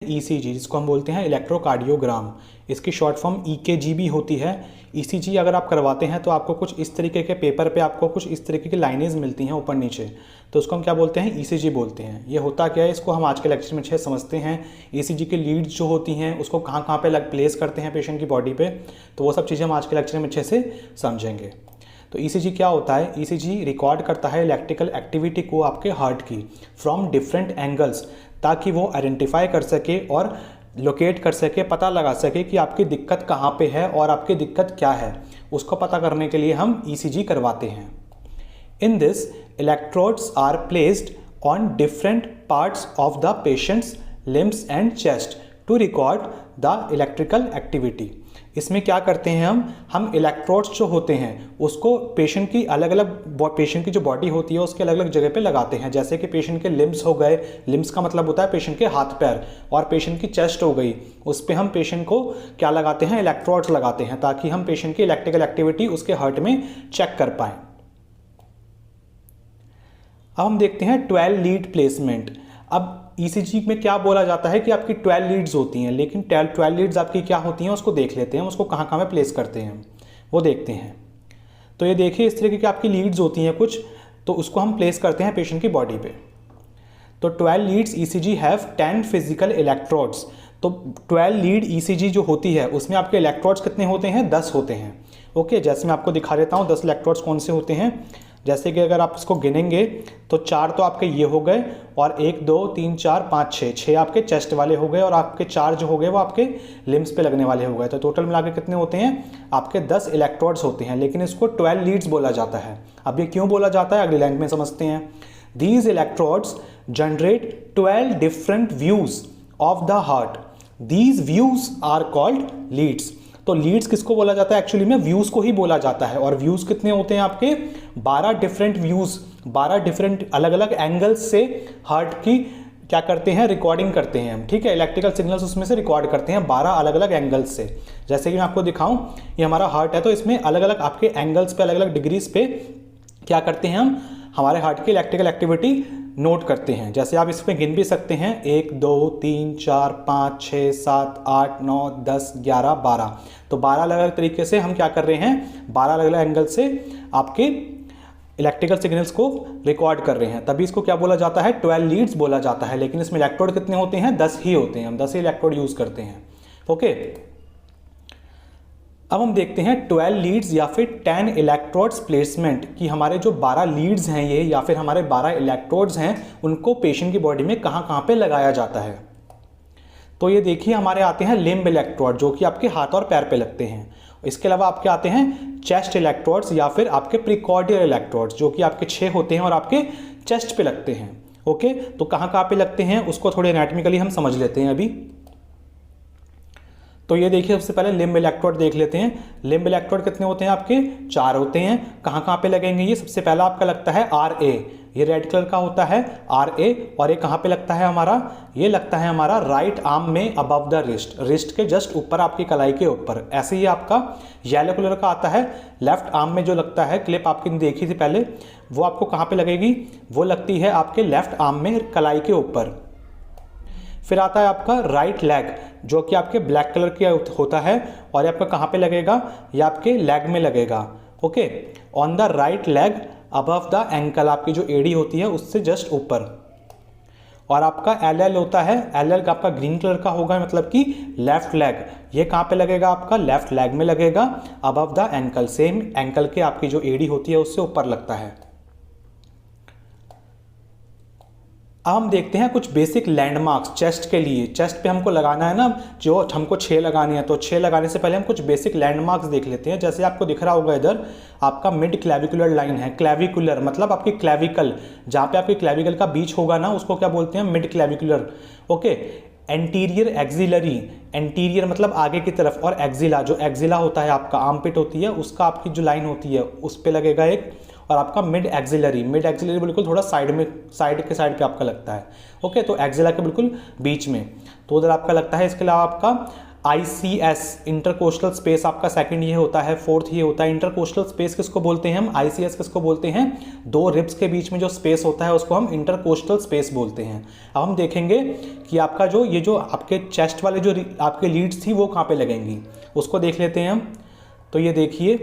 ECG, जिसको हम बोलते हैं इलेक्ट्रोकार्डियोग्राम, इसकी शॉर्ट फॉर्म ईकेजी भी होती है। ईसीजी अगर आप करवाते हैं तो आपको कुछ इस तरीके के पेपर पे आपको कुछ इस तरीके की लाइनें मिलती हैं ऊपर नीचे, तो उसको हम क्या बोलते हैं, ईसीजी बोलते हैं। ये होता क्या है, इसको हम आज के लेक्चर में अच्छे समझते हैं। ईसीजी की लीड्स जो होती हैं उसको कहाँ कहाँ पे प्लेस करते हैं पेशेंट की बॉडी पे, तो वो सब चीज़ें हम आज के लेक्चर में अच्छे से समझेंगे। तो ईसीजी क्या होता है, ईसीजी रिकॉर्ड करता है इलेक्ट्रिकल एक्टिविटी को आपके हार्ट की फ्रॉम डिफरेंट एंगल्स, ताकि वो आइडेंटिफाई कर सके और लोकेट कर सके, पता लगा सके कि आपकी दिक्कत कहाँ पे है और आपकी दिक्कत क्या है। उसको पता करने के लिए हम ईसीजी करवाते हैं। In this electrodes are placed on different parts of the patients limbs and chest to record the electrical activity. इसमें क्या करते हैं, हम इलेक्ट्रोड्स जो होते हैं उसको पेशेंट की अलग अलग पेशेंट की जो बॉडी होती है उसके अलग अलग जगह पे लगाते हैं। जैसे कि पेशेंट के लिम्स हो गए, लिम्स का मतलब होता है पेशेंट के हाथ पैर, और पेशेंट की चेस्ट हो गई, उस पर हम पेशेंट को क्या लगाते हैं, इलेक्ट्रोड्स लगाते हैं, ताकि हम पेशेंट की इलेक्ट्रिकल एक्टिविटी उसके हार्ट में चेक कर पाएँ। अब हम देखते हैं 12 लीड प्लेसमेंट। अब ईसीजी में क्या बोला जाता है कि आपकी 12 लीड्स होती हैं, लेकिन 12 लीड्स आपकी क्या होती हैं उसको देख लेते हैं, उसको कहाँ कहाँ में प्लेस करते हैं वो देखते हैं। तो ये देखिए इस तरीके की आपकी लीड्स होती हैं कुछ, तो उसको हम प्लेस करते हैं पेशेंट की बॉडी पे। तो 12 leads ECG have 10 physical electrodes. तो 12 लीड ईसीजी जो होती है उसमें आपके इलेक्ट्रोड्स कितने होते हैं, 10 होते हैं। ओके, जैसे मैं आपको दिखा देता हूँ 10 इलेक्ट्रोड्स कौन से होते हैं। जैसे कि अगर आप इसको गिनेंगे तो 4 तो आपके ये हो गए, और 1 2 3 4 5 6 आपके चेस्ट वाले हो गए, और आपके 4 जो हो गए वो आपके लिम्स पे लगने वाले हो गए। तो टोटल मिला के कितने होते हैं, आपके 10 इलेक्ट्रोड्स होते हैं, लेकिन इसको 12 लीड्स बोला जाता है। अब ये क्यों बोला जाता है अगली लाइन में समझते हैं। These electrodes generate 12 different views of the heart. These views are called leads. तो लीड्स किसको बोला जाता है, एक्चुअली में व्यूज को ही बोला जाता है। और व्यूज कितने होते हैं आपके, 12 डिफरेंट व्यूज, 12 डिफरेंट अलग अलग एंगल्स से हार्ट की क्या करते हैं, रिकॉर्डिंग करते हैं हम। ठीक है, इलेक्ट्रिकल सिग्नल्स उसमें से रिकॉर्ड करते हैं 12 अलग अलग एंगल्स से। जैसे कि मैं आपको दिखाऊं, ये हमारा हार्ट है, तो इसमें अलग अलग आपके एंगल्स पे, अलग अलग डिग्रीज पे क्या करते हैं हम, हमारे हार्ट की इलेक्ट्रिकल एक्टिविटी नोट करते हैं। जैसे आप इसमें गिन भी सकते हैं, 1 2 3 4 5 6 7 8 9 10 11 12। तो 12 अलग अलग तरीके से हम क्या कर रहे हैं, 12 अलग अलग एंगल से आपके इलेक्ट्रिकल सिग्नल्स को रिकॉर्ड कर रहे हैं, तभी इसको क्या बोला जाता है, 12 लीड्स बोला जाता है। लेकिन इसमें इलेक्ट्रोड कितने होते हैं, 10 ही होते हैं, हम 10 ही इलेक्ट्रोड यूज करते हैं। ओके, अब हम देखते हैं 12 लीड्स या फिर 10 इलेक्ट्रोड्स प्लेसमेंट, कि हमारे जो 12 लीड्स हैं ये, या फिर हमारे 12 इलेक्ट्रोड्स हैं, उनको पेशेंट की बॉडी में कहाँ कहाँ पे लगाया जाता है। तो ये देखिए हमारे आते हैं लिम्ब इलेक्ट्रोड, जो कि आपके हाथ और पैर पे लगते हैं। इसके अलावा आपके आते हैं चेस्ट इलेक्ट्रोड्स या फिर आपके प्रीकॉर्डियल इलेक्ट्रोड्स, जो कि आपके 6 होते हैं और आपके चेस्ट पे लगते हैं। ओके, तो कहाँ कहाँ पे लगते हैं उसको थोड़े एनाटॉमिकली हम समझ लेते हैं अभी। तो ये देखिए सबसे पहले लिम्ब इलेक्ट्रोड देख लेते हैं। लिम्ब इलेक्ट्रोड कितने होते हैं आपके, 4 होते हैं। कहाँ कहाँ पे लगेंगे ये, सबसे पहला आपका लगता है RA, ये रेड कलर का होता है RA, और ये कहाँ पे लगता है हमारा, ये लगता है हमारा राइट आर्म में अबव द रिस्ट, रिस्ट के जस्ट ऊपर, आपकी कलाई के ऊपर। ऐसे ही आपका येलो कलर का आता है लेफ्ट आर्म में, जो लगता है, क्लिप आपकी देखी थी पहले, वो आपको कहाँ पे लगेगी, वो लगती है आपके लेफ्ट आर्म में कलाई के ऊपर। फिर आता है आपका राइट लेग, जो कि आपके ब्लैक कलर की होता है, और ये आपका कहाँ पे लगेगा, ये आपके लेग में लगेगा। Okay, on the right leg above the ankle, आपकी जो एड़ी होती है उससे जस्ट ऊपर। और आपका LL होता है, LL का आपका ग्रीन कलर का होगा, मतलब कि लेफ्ट लेग, ये कहाँ पे लगेगा, आपका लेफ्ट लेग में लगेगा, above the ankle, same ankle के आपकी जो एड़ी होती है उससे ऊपर लगता है। अब हम देखते हैं कुछ बेसिक लैंडमार्क्स चेस्ट के लिए। चेस्ट पे हमको लगाना है ना, जो हमको 6 लगानी है, तो 6 लगाने से पहले हम कुछ बेसिक लैंडमार्क्स देख लेते हैं। जैसे आपको दिख रहा होगा इधर आपका मिड क्लेविकुलर लाइन है। क्लेविकुलर मतलब आपकी क्लेविकल, जहाँ पे आपके क्लेविकल का बीच होगा ना, उसको क्या बोलते हैं, mid clavicular. Okay, anterior axillary, anterior मतलब आगे की तरफ, और एक्सिला, जो एक्सिला होता है आपका आर्मपिट होती है, उसका आपकी जो लाइन होती है उस पे लगेगा एक। और आपका मिड एक्सिलरी, मिड एक्सिलरी बिल्कुल थोड़ा साइड में, साइड के पे आपका लगता है। ओके, तो एक्सिला के बिल्कुल बीच में, तो उधर आपका लगता है। इसके अलावा आपका ICS इंटरकोस्टल स्पेस आपका सेकंड ये होता है, फोर्थ ये होता है। इंटरकोस्टल स्पेस किसको बोलते हैं हम, ICS किसको बोलते हैं, दो रिब्स के बीच में जो स्पेस होता है उसको हम इंटरकोस्टल स्पेस बोलते हैं। अब हम देखेंगे कि आपका ये जो आपके चेस्ट वाले जो आपके लीड्स थी वो कहाँ पे लगेंगी, उसको देख लेते हैं हम। तो ये देखिए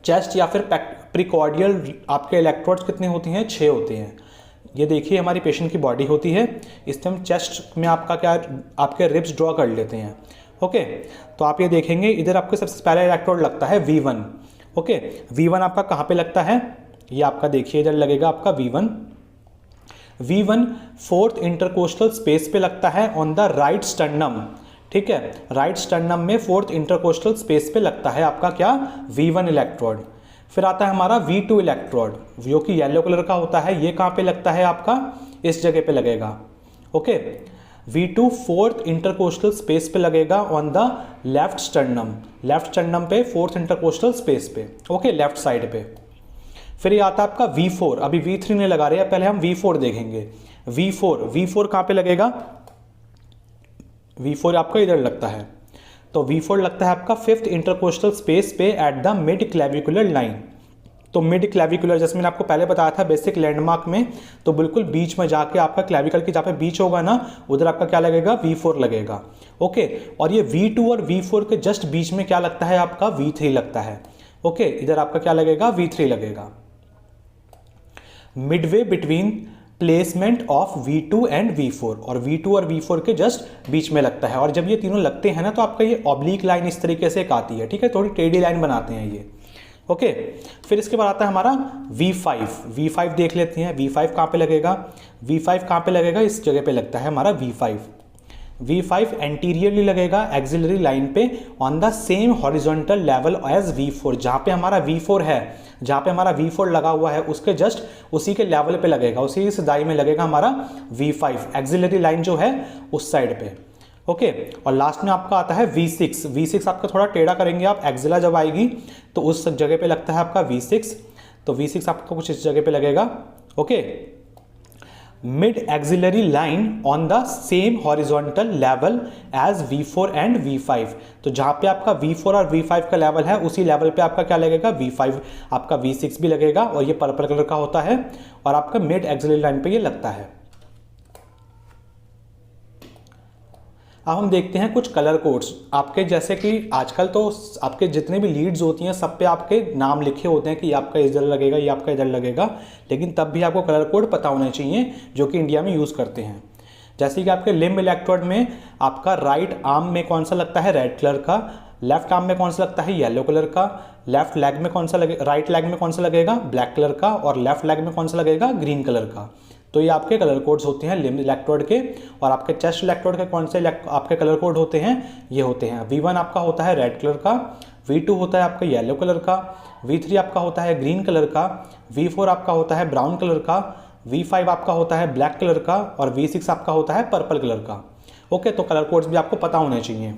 चेस्ट या फिर प्रिकॉर्डियल आपके इलेक्ट्रोड्स कितने होते हैं, 6 होते हैं। ये देखिए हमारी पेशेंट की बॉडी होती है, इसमें हम चेस्ट में आपका क्या आपके रिब्स ड्रॉ कर लेते हैं। ओके, तो आप ये देखेंगे इधर आपको सबसे पहला इलेक्ट्रोड लगता है V1। ओके, V1 आपका कहाँ पे लगता है, ये आपका देखिए इधर लगेगा आपका V1। V1 fourth intercostal space पे लगता है ऑन द राइट स्टर्नम। ठीक है, राइट स्टर्नम में फोर्थ इंटरकोस्टल स्पेस पे लगता है आपका क्या, V1 इलेक्ट्रोड। फिर आता है हमारा V2 इलेक्ट्रोड जो कि येलो कलर का होता है, ये कहाँ पे लगता है आपका, इस जगह पे लगेगा। Okay, V2 fourth intercostal space पे लगेगा ऑन द लेफ्ट स्टर्नम पे, फोर्थ इंटरकोस्टल स्पेस पे। ओके, लेफ्ट साइड पे। फिर ये आता है आपका V4, अभी V3 नहीं लगा रहे हैं, पहले हम V4 देखेंगे। V4 कहाँ पे लगेगा, V4 आपका इधर लगता है, तो V4 लगता है आपका फिफ्थ इंटरकोस्टल स्पेस पे at the mid clavicular line. तो मिड क्लेविकुलर जैसे मैंने आपको पहले बताया था बेसिक लैंडमार्क में, तो बिल्कुल बीच में जाके आपका क्लेविकल की जहाँ पे बीच होगा ना, उधर आपका क्या लगेगा, V4 लगेगा। ओके, और ये V2 और V4 के जस्ट बीच में क्या लगता है आपका, V3 लगता है। ओके, इधर आपका क्या लगेगा, V3 लगेगा। Midway between placement of V2 and V4, और V2 और V4 के जस्ट बीच में लगता है। और जब ये तीनों लगते हैं ना तो आपका ये ऑब्लिक लाइन इस तरीके से एक आती है। ठीक है, थोड़ी टेढ़ी लाइन बनाते हैं ये। ओके, फिर इसके बाद आता है हमारा V5 देख लेते हैं। V5 कहाँ पे लगेगा, V5 कहाँ पे लगेगा, इस जगह पे लगता है हमारा V5 एंटीरियरली लगेगा एक्सिलरी लाइन पे on the same horizontal level as V4। जहाँ पे हमारा V4 है, जहाँ पे हमारा V4 लगा हुआ है उसके जस्ट उसी के लेवल पे लगेगा, उसी की दाई में लगेगा हमारा V5 एक्सिलरी लाइन जो है उस साइड पे। ओके, और लास्ट में आपका आता है V6 आपका थोड़ा टेढ़ा करेंगे आप, एक्सिला जब आएगी तो उस जगह पे लगता है आपका V6। तो V6 आपका कुछ इस जगह पे लगेगा। Okay, mid axillary line on the same horizontal level as V4 and V5। तो जहाँ पे आपका V4 और V5 का लेवल है उसी लेवल पे आपका क्या लगेगा, V5 आपका V6 भी लगेगा, और ये पर्पल कलर का होता है और आपका मिड एक्सिलरी लाइन पे ये लगता है। अब हम देखते हैं कुछ कलर कोड्स आपके, जैसे कि आजकल तो आपके जितने भी लीड्स होती हैं सब पे आपके नाम लिखे होते हैं कि ये आपका इधर लगेगा, ये आपका इधर लगेगा, लेकिन तब भी आपको कलर कोड पता होने चाहिए जो कि इंडिया में यूज़ करते हैं। जैसे कि आपके लिम्ब इलेक्ट्रोड में आपका राइट आर्म में कौन सा लगता है, रेड कलर का, लेफ्ट आर्म में कौन सा लगता है, येलो कलर का, लेफ्ट लेग में कौन सा लगेगा, राइट लेग में कौन सा लगेगा, ब्लैक कलर का, और लेफ्ट लेग में कौन सा लगेगा, ग्रीन कलर का। तो ये आपके कलर कोड्स होते हैं लिम्ब इलेक्ट्रोड के। और आपके चेस्ट इलेक्ट्रोड के कौन से आपके कलर कोड होते हैं, ये होते हैं V1 आपका होता है रेड कलर का, V2 होता है आपका येलो कलर का, V3 आपका होता है ग्रीन कलर का, V4 आपका होता है ब्राउन कलर का, V5 आपका होता है ब्लैक कलर का, और V6 आपका होता है पर्पल कलर का। ओके, तो कलर कोड्स भी आपको पता होने चाहिए।